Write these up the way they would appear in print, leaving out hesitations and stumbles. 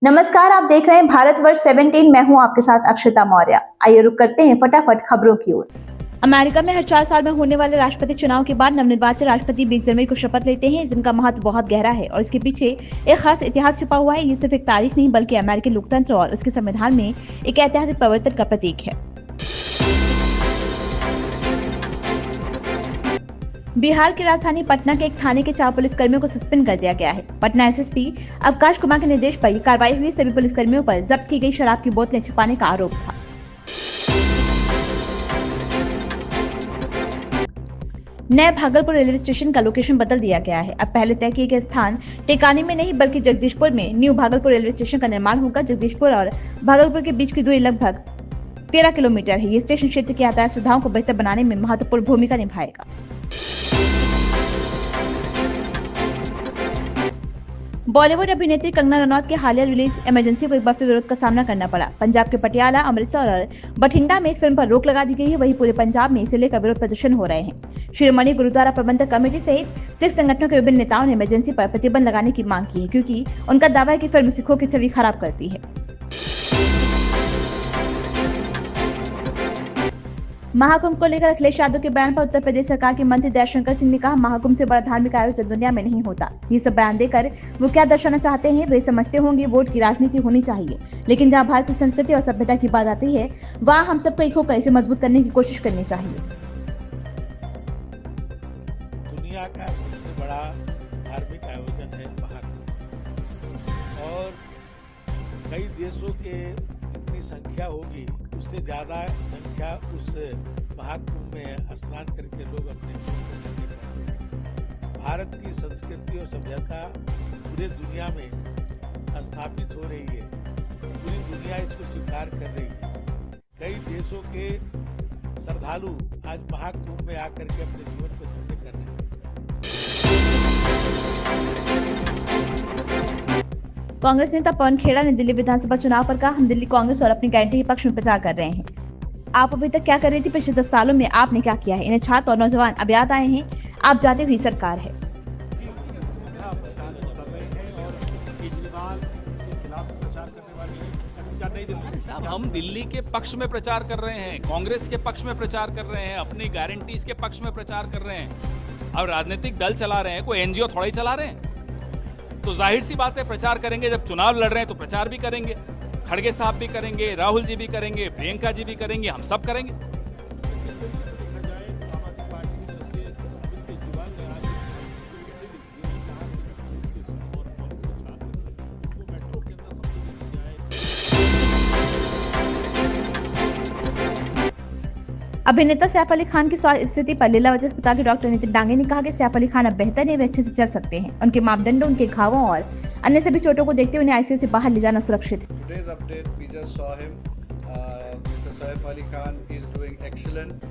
नमस्कार, आप देख रहे हैं भारतवर्ष 17। मैं हूं आपके साथ अक्षता मौर्य। आइए रुक करते हैं फटाफट खबरों की ओर। अमेरिका में हर 4 साल में होने वाले राष्ट्रपति चुनाव के बाद नवनिर्वाचित राष्ट्रपति 20 जनवरी को शपथ लेते हैं। इस दिन का महत्व बहुत गहरा है और इसके पीछे एक खास इतिहास छुपा हुआ है। ये सिर्फ एक तारीख नहीं बल्कि अमेरिकी लोकतंत्र और उसके संविधान में एक ऐतिहासिक परिवर्तन का प्रतीक है। बिहार की राजधानी पटना के एक थाने के 4 पुलिसकर्मियों को सस्पेंड कर दिया गया है। पटना एसएसपी अवकाश कुमार के निर्देश पर यह कार्रवाई हुई। सभी पुलिसकर्मियों पर जब्त की गई शराब की बोतलें छिपाने का आरोप था। नए भागलपुर रेलवे स्टेशन का लोकेशन बदल दिया गया है। अब पहले तय किए गए स्थान टेकानी में नहीं बल्कि जगदीशपुर में न्यू भागलपुर रेलवे स्टेशन का निर्माण होगा। जगदीशपुर और भागलपुर के बीच की दूरी लगभग 13 किलोमीटर है। ये स्टेशन क्षेत्र की यातायात सुविधाओं को बेहतर बनाने में महत्वपूर्ण भूमिका निभाएगा। बॉलीवुड अभिनेत्री कंगना रनौत के हालिया रिलीज इमरजेंसी को एक बार फिर विरोध का सामना करना पड़ा। पंजाब के पटियाला, अमृतसर और बठिंडा में इस फिल्म पर रोक लगा दी गई है। वहीं पूरे पंजाब में इसे लेकर विरोध प्रदर्शन हो रहे हैं। शिरोमणि गुरुद्वारा प्रबंधक कमेटी सहित सिख संगठनों के विभिन्न नेताओं ने इमरजेंसी पर प्रतिबंध लगाने की मांग की है, क्योंकि उनका दावा है कि फिल्म सिखों की छवि खराब करती है। महाकुंभ को लेकर अखिलेश यादव के बयान पर उत्तर प्रदेश सरकार के मंत्री दयाशंकर सिंह ने कहा, महाकुंभ से बड़ा धार्मिक आयोजन दुनिया में नहीं होता। ये सब बयान देकर वो क्या दर्शाना चाहते हैं? वे समझते होंगे वोट की राजनीति होनी चाहिए, लेकिन जहां भारत की संस्कृति और सभ्यता की बात आती है वहां हम सबको एक होकर इसे मजबूत करने की कोशिश करनी चाहिए। दुनिया का सबसे बड़ा धार्मिक आयोजन है महाकुंभ, और कई देशों के जितनी संख्या होगी उससे ज्यादा संख्या उस महाकुंभ में स्नान करके लोग अपने करने पड़ते हैं। भारत की संस्कृति और सभ्यता पूरे दुनिया में स्थापित हो रही है। पूरी दुनिया इसको स्वीकार कर रही है। कई देशों के श्रद्धालु आज महाकुंभ में आकर के अपने जीवन को धन्य कर रहे हैं। कांग्रेस नेता पवन खेड़ा ने दिल्ली विधानसभा चुनाव पर कहा, हम दिल्ली कांग्रेस और अपनी गारंटी के पक्ष में प्रचार कर रहे हैं। आप अभी तक क्या कर रही थी? पिछले 10 सालों में आपने क्या किया है? इन्हें छात्र और नौजवान अब याद आए हैं। आप जाती हुई सरकार है। हम दिल्ली के पक्ष में प्रचार कर रहे हैं, कांग्रेस के पक्ष में प्रचार कर रहे हैं, अपनी गारंटीज के पक्ष में प्रचार कर रहे हैं। अब राजनीतिक दल चला रहे हैं, कोई एनजीओ थोड़ा ही चला रहे हैं। तो जाहिर सी बात है प्रचार करेंगे। जब चुनाव लड़ रहे हैं तो प्रचार भी करेंगे। खड़गे साहब भी करेंगे, राहुल जी भी करेंगे, प्रियंका जी भी करेंगे, हम सब करेंगे। अभिनेता सैफ अली खान की स्वास्थ्य स्थिति पर लीलावती अस्पताल के डॉक्टर नितिन डांगे ने कहा कि सैफ अली खान अब बेहतर है, वे अच्छे से चल सकते हैं। उनके मापदंडों, उनके घावों और अन्य सभी चोटों को देखते हुए उन्हें आईसीयू से बाहर ले जाना सुरक्षित है। Today's update, we just saw him. Mr. Saif Ali Khan is doing excellent,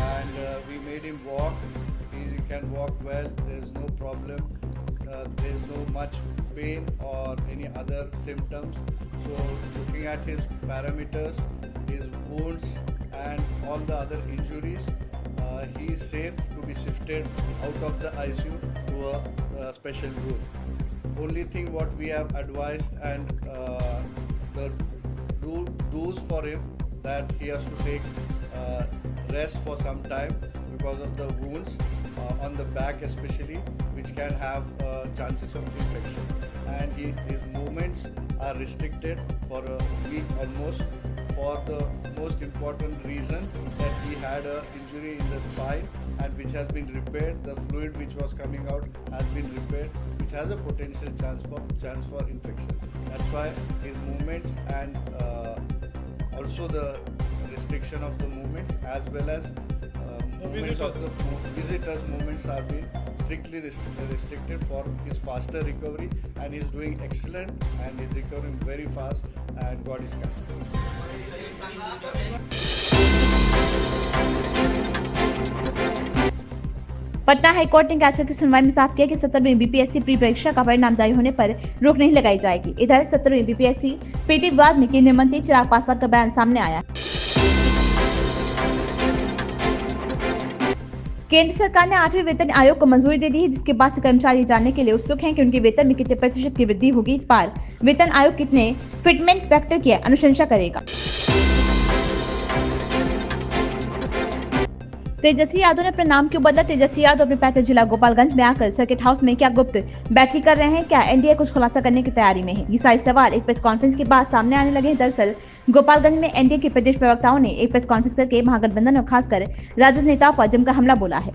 and we made him walk. He can walk well. There's no problem. There's no much pain or any other symptoms. So, looking at his parameters, his wounds, and all the other injuries, he is safe to be shifted out of the ICU to a special room. Only thing what we have advised and the rules for him, that he has to take rest for some time because of the wounds on the back especially, which can have chances of infection, and his movements are restricted for a week almost, for the most important reason that he had an injury in the spine, and which has been repaired. The fluid which was coming out has been repaired, which has a potential chance for infection. That's why his movements and also the restriction of the movements, as well as movements of the visitors' movements are being strictly restricted for his faster recovery, and he is doing excellent and is recovering very fast, and God is kind. Patna high court ने याचिका की सुनवाई में साफ किया कि 17वीं BPSC pre परीक्षा का परिणाम जारी होने पर रोक नहीं लगाई जाएगी। इधर 17वीं बीपीएससी पीटी विवाद में केंद्रीय मंत्री चिराग पासवान का बयान सामने आया। केंद्र सरकार ने 8वें वेतन आयोग को मंजूरी दे दी है, जिसके बाद से कर्मचारी जानने के लिए उत्सुक हैं कि उनके वेतन में कितने प्रतिशत की वृद्धि होगी। इस बार वेतन आयोग कितने फिटमेंट फैक्टर की अनुशंसा करेगा। तेजस्वी यादव ने अपना नाम क्यों बदला? तेजस्वी यादव अपने पैतृक जिला गोपालगंज में आकर सर्किट हाउस में क्या गुप्त बैठक कर रहे हैं? क्या एनडीए कुछ खुलासा करने की तैयारी में है? ये सारे सवाल एक प्रेस कॉन्फ्रेंस के बाद सामने आने लगे हैं। दरअसल गोपालगंज में एनडीए के प्रदेश प्रवक्ताओं ने एक प्रेस कॉन्फ्रेंस करके महागठबंधन और खासकर राजद नेताओं पर जमकर हमला बोला है।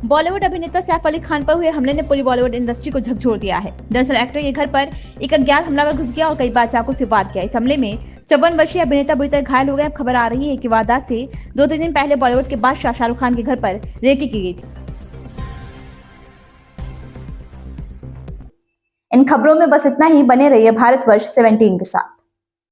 बॉलीवुड अभिनेता सैफ अली खान पर हुए हमले ने पूरी बॉलीवुड इंडस्ट्री को झकझोर दिया है। दरअसल एक्टर के घर पर एक अज्ञात हमलावर घुस गया और कई बार चाकू से वार किया। इस हमले में 54 वर्षीय अभिनेता बुरी तरह घायल हो गए। अब खबर आ रही है कि वारदात से 2-3 दिन पहले बॉलीवुड के बादशाह शाहरुख खान के घर पर रेकी की गई थी। इन खबरों में बस इतना ही। बने रहिए भारतवर्ष 17 के साथ।